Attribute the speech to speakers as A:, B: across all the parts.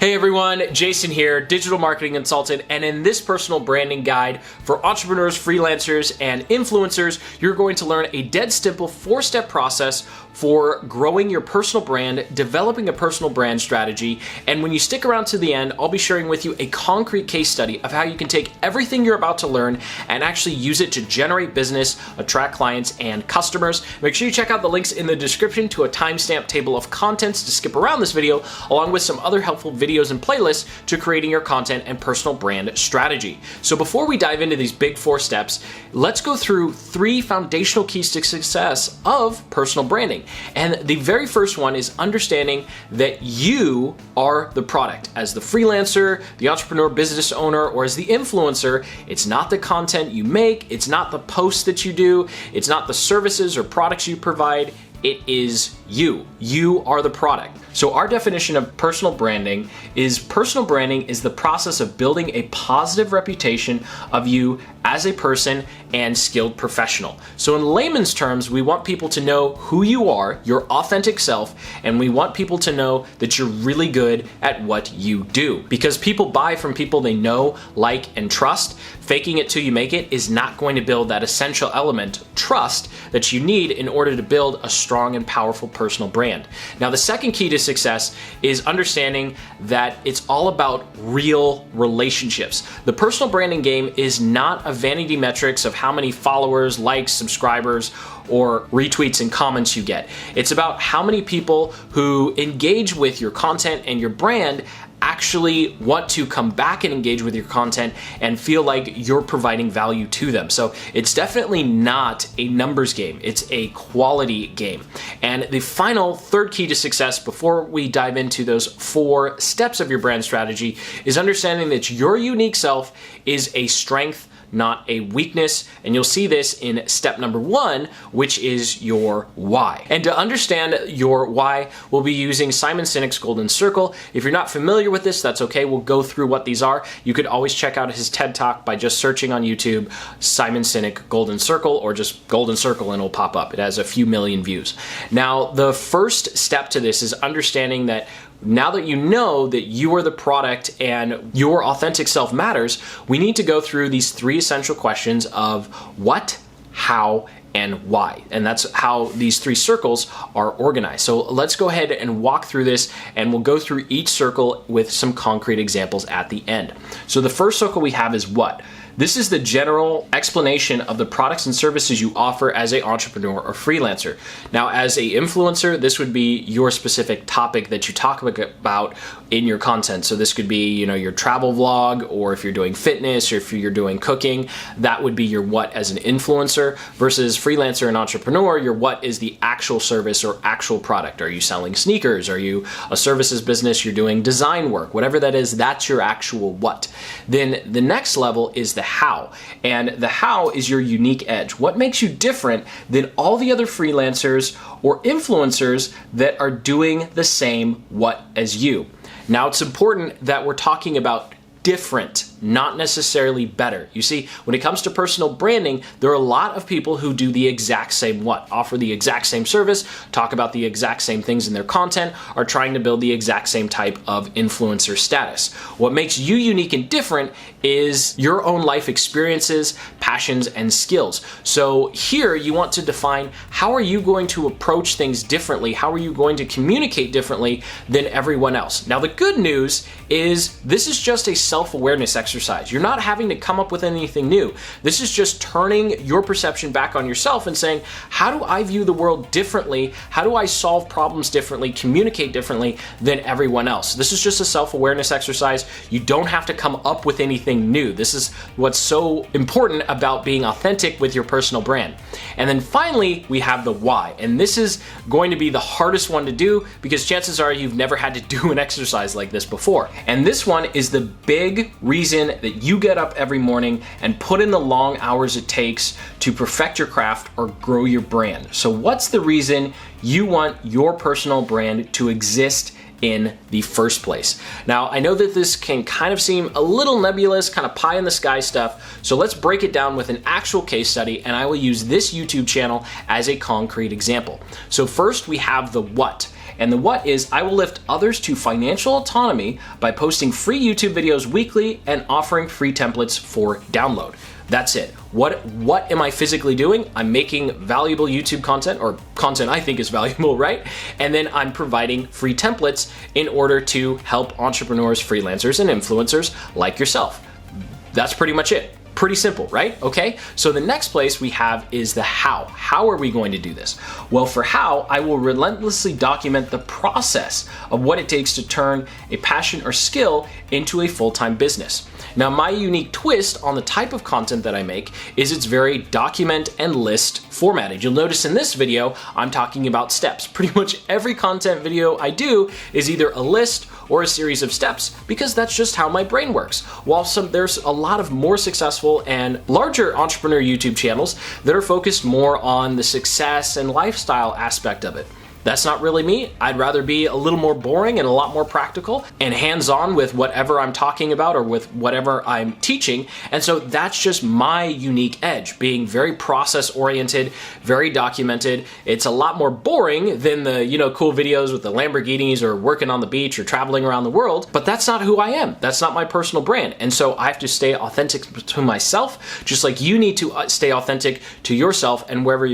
A: Hey everyone, Jason here, digital marketing consultant, and in this personal branding guide for entrepreneurs, freelancers, and influencers, you're going to learn a dead simple 4-step process for growing your personal brand, developing a personal brand strategy, and when you stick around to the end, I'll be sharing with you a concrete case study of how you can take everything you're about to learn and actually use it to generate business, attract clients, and customers. Make sure you check out the links in the description to a timestamp table of contents to skip around this video, along with some other helpful videos and playlists to creating your content and personal brand strategy. So before we dive into these big 4 steps, let's go through 3 foundational keys to success of personal branding. And the very first one is understanding that you are the product. As the freelancer, the entrepreneur, business owner, or as the influencer, it's not the content you make, it's not the posts that you do, it's not the services or products you provide, it is you. You are the product. So our definition of personal branding is the process of building a positive reputation of you as a person and skilled professional. So in layman's terms, we want people to know who you are, your authentic self, and we want people to know that you're really good at what you do. Because people buy from people they know, like, and trust. Faking it till you make it is not going to build that essential element, trust, that you need in order to build a strong and powerful personal brand. Now, the second key to success is understanding that it's all about real relationships. The personal branding game is not a vanity metrics of how many followers, likes, subscribers, or retweets and comments you get. It's about how many people who engage with your content and your brand actually want to come back and engage with your content and feel like you're providing value to them. So it's definitely not a numbers game, it's a quality game. And the final third key to success before we dive into those 4 steps of your brand strategy is understanding that your unique self is a strength, not a weakness, and you'll see this in step number 1, which is your why. And to understand your why, we'll be using Simon Sinek's Golden Circle. If you're not familiar with this, that's okay. We'll go through what these are. You could always check out his TED Talk by just searching on YouTube Simon Sinek Golden Circle, or just Golden Circle and it'll pop up. It has a few million views. Now, the first step to this is understanding that now that you know that you are the product and your authentic self matters, we need to go through these 3 essential questions of what, how, and why. And that's how these 3 circles are organized. So let's go ahead and walk through this, and we'll go through each circle with some concrete examples at the end. So the first circle we have is what. This is the general explanation of the products and services you offer as an entrepreneur or freelancer. Now, as an influencer, this would be your specific topic that you talk about in your content. So this could be, your travel vlog, or if you're doing fitness, or if you're doing cooking, that would be your what as an influencer. Versus freelancer and entrepreneur, your what is the actual service or actual product. Are you selling sneakers? Are you a services business? You're doing design work, whatever that is, that's your actual what. Then the next level is the how. And the how is your unique edge. What makes you different than all the other freelancers or influencers that are doing the same what as you? Now, it's important that we're talking about different, not necessarily better. You see, when it comes to personal branding, there are a lot of people who do the exact same what, offer the exact same service, talk about the exact same things in their content, are trying to build the exact same type of influencer status. What makes you unique and different is your own life experiences, passions, and skills. So here you want to define, how are you going to approach things differently? How are you going to communicate differently than everyone else? Now, the good news is this is just a self-awareness exercise. You're not having to come up with anything new. This is just turning your perception back on yourself and saying, how do I view the world differently? How do I solve problems differently, communicate differently than everyone else? This is just a self-awareness exercise. You don't have to come up with anything new. This is what's so important about being authentic with your personal brand. And then finally, we have the why. And this is going to be the hardest one to do because chances are you've never had to do an exercise like this before. And this one is the big reason that you get up every morning and put in the long hours it takes to perfect your craft or grow your brand. So what's the reason you want your personal brand to exist in the first place? Now, I know that this can kind of seem a little nebulous, kind of pie in the sky stuff, so let's break it down with an actual case study, and I will use this YouTube channel as a concrete example. So first we have the what. And the what is I will lift others to financial autonomy by posting free YouTube videos weekly and offering free templates for download. That's it. What am I physically doing? I'm making valuable YouTube content, or content I think is valuable, right? And then I'm providing free templates in order to help entrepreneurs, freelancers, and influencers like yourself. That's pretty much it. Pretty simple, right? Okay, so the next place we have is the how. How are we going to do this? Well, for how, I will relentlessly document the process of what it takes to turn a passion or skill into a full-time business. Now, my unique twist on the type of content that I make is it's very document and list formatted. You'll notice in this video, I'm talking about steps. Pretty much every content video I do is either a list or a series of steps, because that's just how my brain works. While there's a lot of more successful and larger entrepreneur YouTube channels that are focused more on the success and lifestyle aspect of it. That's not really me. I'd rather be a little more boring and a lot more practical and hands-on with whatever I'm talking about or with whatever I'm teaching. And so that's just my unique edge, being very process-oriented, very documented. It's a lot more boring than the, cool videos with the Lamborghinis or working on the beach or traveling around the world, but that's not who I am. That's not my personal brand. And so I have to stay authentic to myself, just like you need to stay authentic to yourself and wherever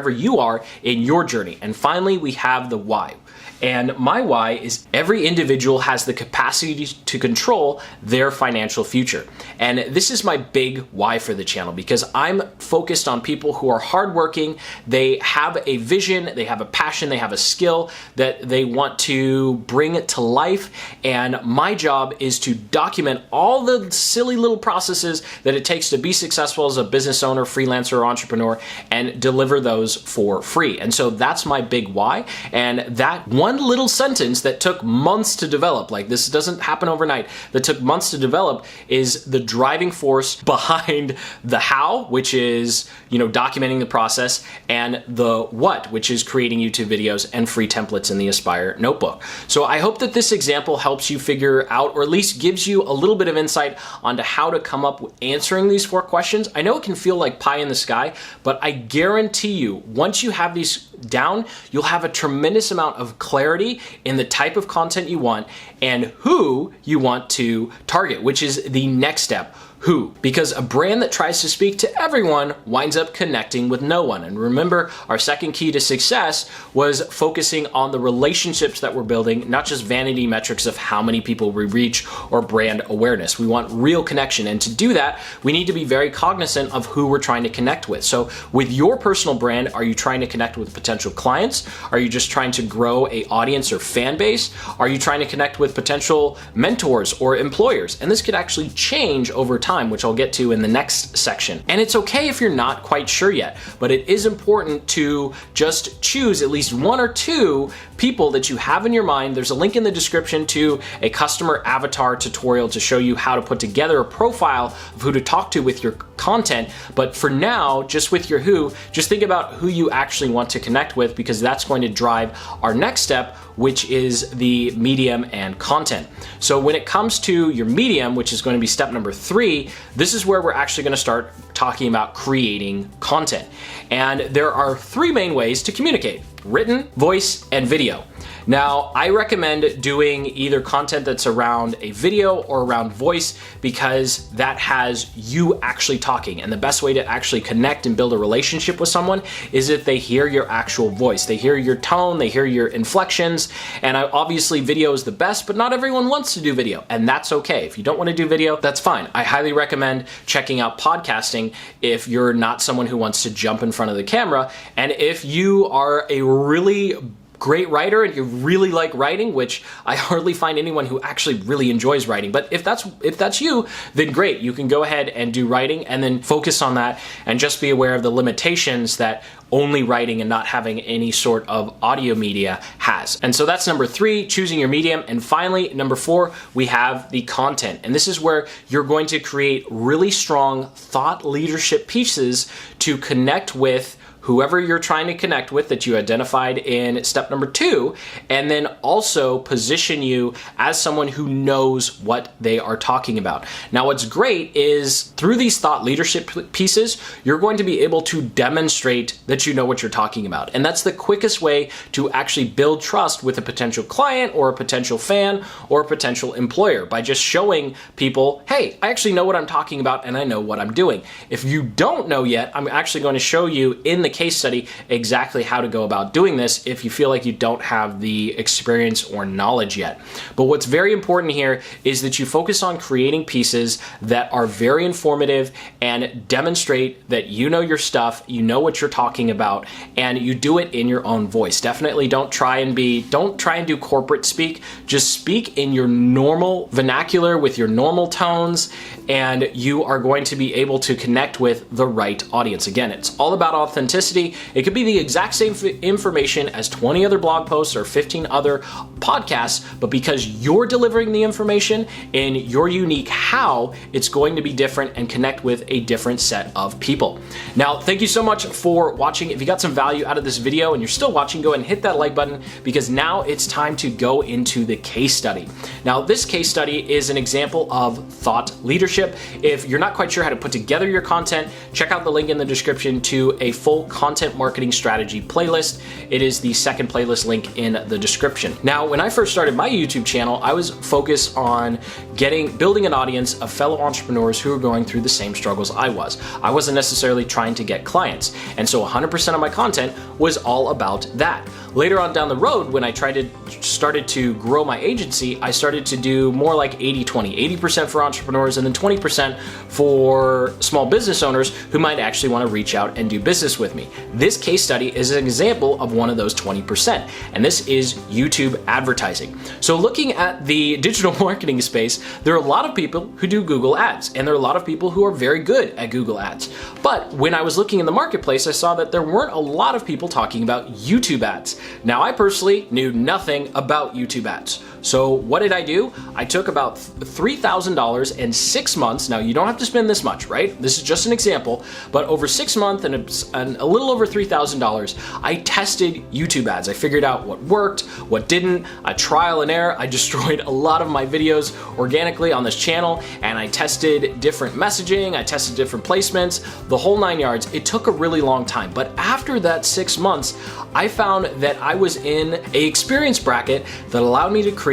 A: you are in your journey. And finally, we have the why. And my why is every individual has the capacity to control their financial future. And this is my big why for the channel, because I'm focused on people who are hardworking. They have a vision, they have a passion, they have a skill that they want to bring it to life. And my job is to document all the silly little processes that it takes to be successful as a business owner, freelancer, or entrepreneur, and deliver those for free. And so that's my big why. And that one little sentence that took months to develop, like this doesn't happen overnight, that took months to develop, is the driving force behind the how, which is, documenting the process, and the what, which is creating YouTube videos and free templates in the Aspire notebook. So I hope that this example helps you figure out, or at least gives you a little bit of insight onto how to come up with answering these 4 questions. I know it can feel like pie in the sky, but I guarantee you, once you have these down, you'll have a tremendous amount of clarity in the type of content you want and who you want to target, which is the next step. Who? Because a brand that tries to speak to everyone winds up connecting with no one. And remember, our second key to success was focusing on the relationships that we're building, not just vanity metrics of how many people we reach or brand awareness. We want real connection. And to do that, we need to be very cognizant of who we're trying to connect with. So with your personal brand, are you trying to connect with potential clients? Are you just trying to grow an audience or fan base? Are you trying to connect with potential mentors or employers? And this could actually change over time, which I'll get to in the next section. And it's okay if you're not quite sure yet, but it is important to just choose at least 1 or 2 people that you have in your mind. There's a link in the description to a customer avatar tutorial to show you how to put together a profile of who to talk to with your content. But for now, just with your who, just think about who you actually want to connect with, because that's going to drive our next step, which is the medium and content. So when it comes to your medium, which is going to be step number 3, this is where we're actually going to start talking about creating content. And there are 3 main ways to communicate: written, voice, and video. Now, I recommend doing either content that's around a video or around voice, because that has you actually talking. And the best way to actually connect and build a relationship with someone is if they hear your actual voice. They hear your tone, they hear your inflections. And obviously video is the best, but not everyone wants to do video, and that's okay. If you don't want to do video, that's fine. I highly recommend checking out podcasting if you're not someone who wants to jump in front of the camera. And if you are a really great writer and you really like writing, which I hardly find anyone who actually really enjoys writing, but if that's you, then great. You can go ahead and do writing and then focus on that, and just be aware of the limitations that only writing and not having any sort of audio media has. And so that's number 3, choosing your medium. And finally, number 4, we have the content. And this is where you're going to create really strong thought leadership pieces to connect with whoever you're trying to connect with that you identified in step number 2, and then also position you as someone who knows what they are talking about. Now, what's great is through these thought leadership pieces, you're going to be able to demonstrate that you know what you're talking about. And that's the quickest way to actually build trust with a potential client or a potential fan or a potential employer, by just showing people, hey, I actually know what I'm talking about and I know what I'm doing. If you don't know yet, I'm actually going to show you in the case study exactly how to go about doing this if you feel like you don't have the experience or knowledge yet. But what's very important here is that you focus on creating pieces that are very informative and demonstrate that you know your stuff, you know what you're talking about, and you do it in your own voice. Definitely don't try and do corporate speak. Just speak in your normal vernacular with your normal tones, and you are going to be able to connect with the right audience. Again, it's all about authenticity. It could be the exact same information as 20 other blog posts or 15 other podcasts, but because you're delivering the information in your unique how, it's going to be different and connect with a different set of people. Now, thank you so much for watching. If you got some value out of this video and you're still watching, go ahead and hit that like button, because now it's time to go into the case study. Now, this case study is an example of thought leadership. If you're not quite sure how to put together your content, check out the link in the description to a full content marketing strategy playlist. It is the second playlist link in the description. Now, when I first started my YouTube channel, I was focused on building an audience of fellow entrepreneurs who were going through the same struggles I was. I wasn't necessarily trying to get clients. And so 100% of my content was all about that. Later on down the road, when I started to grow my agency, I started to do more like 80-20, 80% for entrepreneurs and then 20% for small business owners who might actually want to reach out and do business with me. This case study is an example of one of those 20%, and this is YouTube advertising. So looking at the digital marketing space, there are a lot of people who do Google Ads, and there are a lot of people who are very good at Google Ads. But when I was looking in the marketplace, I saw that there weren't a lot of people talking about YouTube ads. Now, I personally knew nothing about YouTube ads. So what did I do? I took about $3,000 in 6 months. Now, you don't have to spend this much, right? This is just an example, but over 6 months and a little over $3,000, I tested YouTube ads. I figured out what worked, what didn't, a trial and error. I destroyed a lot of my videos organically on this channel, and I tested different messaging, I tested different placements, the whole 9 yards. It took a really long time, but after that 6 months, I found that I was in an experience bracket that allowed me to create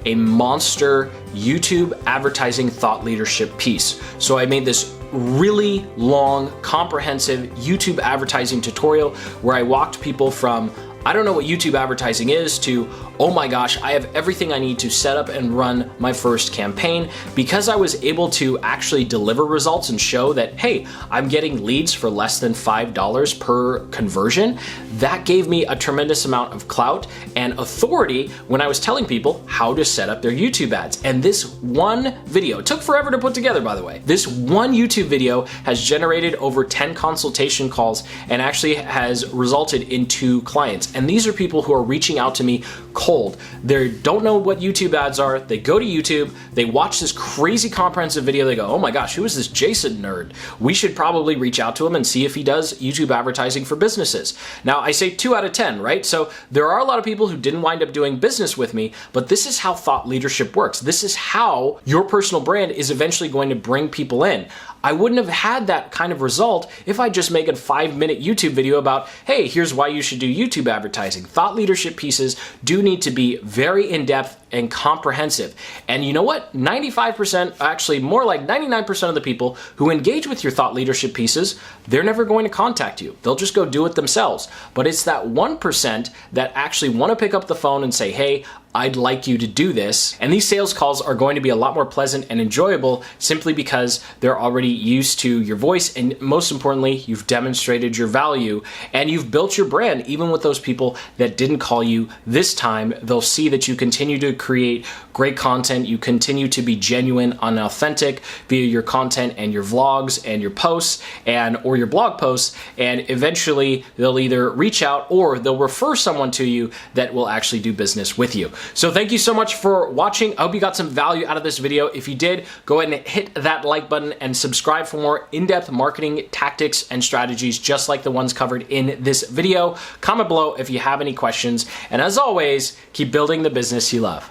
A: a monster YouTube advertising thought leadership piece. So I made this really long, comprehensive YouTube advertising tutorial where I walked people from, I don't know what YouTube advertising is, to, oh my gosh, I have everything I need to set up and run my first campaign. Because I was able to actually deliver results and show that, hey, I'm getting leads for less than $5 per conversion, that gave me a tremendous amount of clout and authority when I was telling people how to set up their YouTube ads. And this one video, it took forever to put together, by the way, this one YouTube video has generated over 10 consultation calls and actually has resulted in 2 clients. And these are people who are reaching out to me cold. They don't know what YouTube ads are. They go to YouTube, they watch this crazy comprehensive video, they go, oh my gosh, who is this Jason nerd? We should probably reach out to him and see if he does YouTube advertising for businesses. Now, I say 2 out of 10, right? So there are a lot of people who didn't wind up doing business with me, but this is how thought leadership works. This is how your personal brand is eventually going to bring people in. I wouldn't have had that kind of result if I just made a 5-minute YouTube video about, hey, here's why you should do YouTube advertising. Thought leadership pieces do need to be very in-depth and comprehensive. And you know what? 95%, actually more like 99% of the people who engage with your thought leadership pieces, they're never going to contact you. They'll just go do it themselves. But it's that 1% that actually want to pick up the phone and say, hey, I'd like you to do this. And these sales calls are going to be a lot more pleasant and enjoyable simply because they're already used to your voice, and most importantly, you've demonstrated your value and you've built your brand. Even with those people that didn't call you this time, they'll see that you continue to create great content, you continue to be genuine and authentic via your content and your vlogs and your posts or your blog posts, and eventually they'll either reach out or they'll refer someone to you that will actually do business with you. So thank you so much for watching. I hope you got some value out of this video. If you did, go ahead and hit that like button and subscribe for more in-depth marketing tactics and strategies just like the ones covered in this video. Comment below if you have any questions. And as always, keep building the business you love.